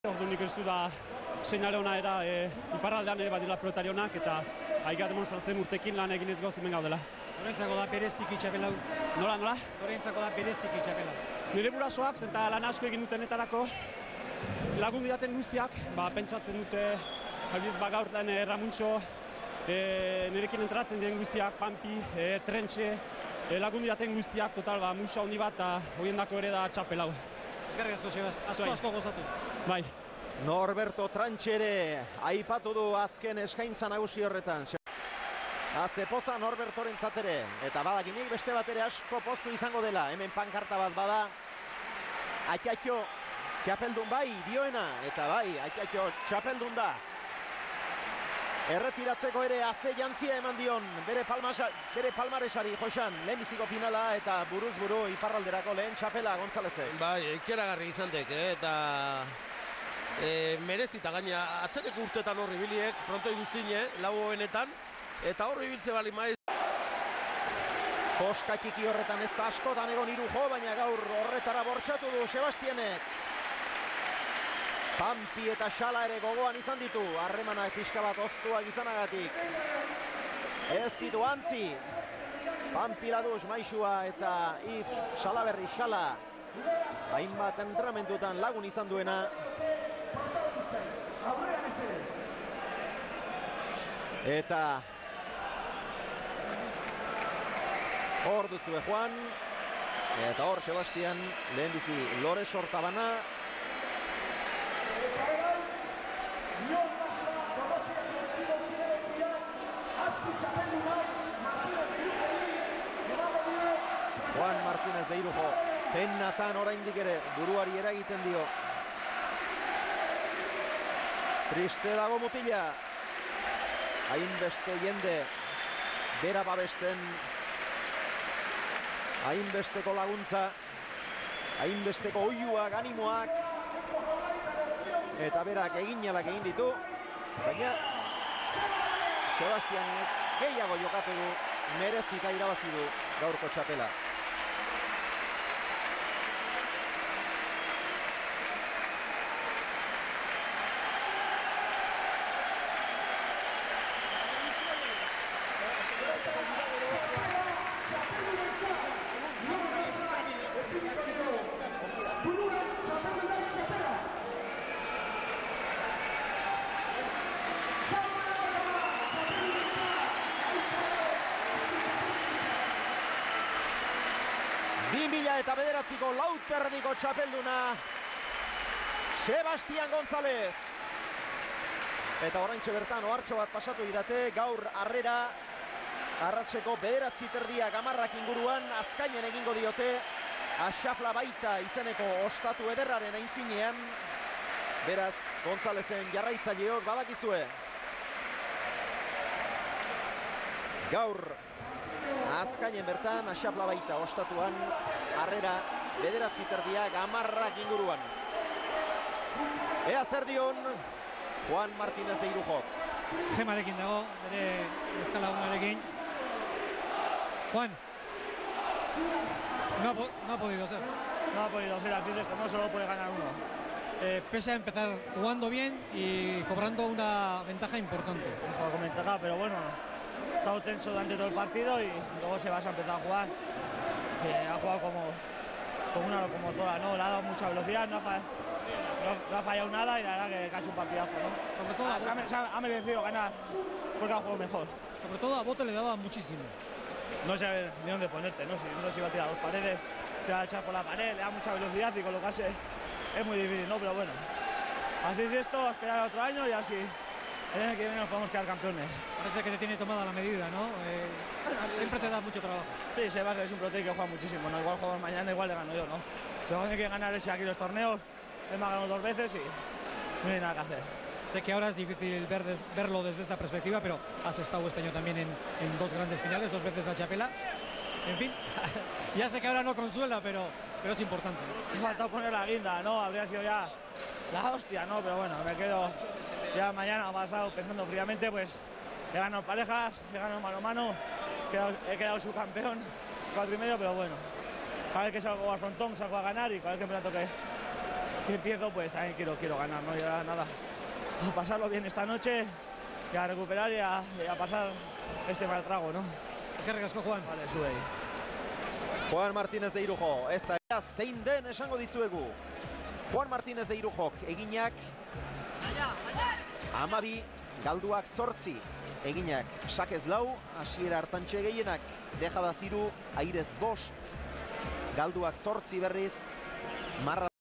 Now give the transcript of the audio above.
Ordunik ez du da seinale hona era iparraldean ere badira pelotari honak eta aiga demonstratzen urtekin lan egin ez gauz hemen gaudela. Norentzako da bereziki txapelau? Nola? Norentzako da bereziki txapelau? Nire burasoak eta lan asko egin dutenetarako lagun didaten guztiak, pentsatzen dute albiz gaur den Ramuntxo, nirekin entratzen diren guztiak, Pampi, Trentxe, lagun didaten guztiak, total, musa handi bat, eta hoiendako ere da txapelau. Eskerrik asko, Sebas. Asko gozatu. Bai. Norberto Trantxere aipatu du azken eskaintza nagusi horretan. Azepoza Norbertoren zatere. Eta badakinik beste bat ere asko poztu izango dela. Hemen pankarta bat bada. Aitatxo txapeldun bai dioena. Eta bai, Aitatxo txapeldun da. Erretiratzeko ere aze jantzia eman dion bere palmaresari Josan, lehenbiziko finala eta buruz buru iparralderako lehen txapela Gonzalezek. Bai, ikeragarri izan dek, eta merezita gaina atzereko urtetan horri biliek, frontoi guztine, lau hobenetan, eta horri biltze bali maiz. Koskakiki horretan ez da askotan egon Irujo, baina gaur horretara bortxatu du Sebastianek. Pampi eta Xala ere gogoan izan ditu, harremanak pixka bat oztuak izanagatik. Ez ditu antzi, Pampi laduz Maixua eta If Xalaberri Xala. Hainbat entramentutan lagun izan duena. Eta hor duzue Juan, eta hor Sebastian, lehenbizi Lore Sortabana. Juan Martínez de Irujo, pennatan oraindik ere buruari eragiten dio. Triste dago mutila. Hainbeste jende bera babesten, hainbesteko laguntza, hainbesteko oiuak, animoak, eta berak eginalak egin ditu, baina Sebastianek gehiago jokatu du, merezita irabazi du gaurko txapela. Eta bederatziko lauterdiko txapelduna Sebastian González. Eta oraintxe bertan ohartxo bat pasatu idate, gaur harrera arratseko bederatzi terdiak 10 inguruan azkainen egingo diote Axafla Baita izeneko ostatu ederraren aintzinean. Beraz, Gonzálezen jarraitzaileok badakizue. Gaur azkainen bertan Axafla Baita ostatuan harrera bederatzi terdiak 10 inguruan. Ea zer dion Juan Martínez de Irujo. Gemarekin dago, bere eskalagunarekin. Juan, no ha podido ser. No ha podido ser, así es esto, no solo puede ganar uno. Pese a empezar jugando bien y cobrando una ventaja importante. Con ventaja, pero bueno, ha estado tenso durante todo el partido y luego Sebas ha empezado a jugar. Ha jugado como una locomotora, ¿no? Le ha dado mucha velocidad, no ha fallado nada y la verdad que ha hecho un partidazo, ¿no? Sobre todo ha merecido ganar porque ha jugado mejor. Sobre todo a Bote le daba muchísimo. No sabe ni dónde ponerte, ¿no? Si no se iba a tirar a 2 paredes, se va a echar por la pared, le da mucha velocidad y colocarse es muy difícil, ¿no? Pero bueno, así es esto, esperar otro año y así el año que viene nos podemos quedar campeones. Parece que te tiene tomada la medida, ¿no? Siempre te da mucho trabajo. Sí, Sebas es un protege que juega muchísimo, ¿no? Igual juego mañana, igual le gano yo, ¿no? Pero hay que ganar ese aquí los torneos, él me ha ganado 2 veces y no hay nada que hacer. Sé que ahora es difícil verlo desde esta perspectiva, pero has estado este año también en 2 grandes finales, 2 veces la chapela. En fin, ya sé que ahora no consuela, pero es importante. Me falta poner la guinda, ¿no? Habría sido ya la hostia, ¿no? Pero bueno, me quedo ya mañana pasado pensando fríamente, pues he ganado parejas, he ganado mano a mano, he quedado subcampeón, 4 y medio, pero bueno, cada vez que salgo a frontón salgo a ganar y cada vez que que empiezo, pues también quiero ganar, no llegar a nada. A pasarlo bien esta noche y a recuperar y a pasar este mal trago, ¿no? Es que recasco, Juan. Vale, sube ahí. Juan Martínez de Irujo, ez da zein den esango dizuegu. Juan Martínez de Irujok eginak 12, galduak 8, eginak sakez 4, hasiera hartantxe gehienak, dejada 3, airez 5, galduak 8 berriz, marra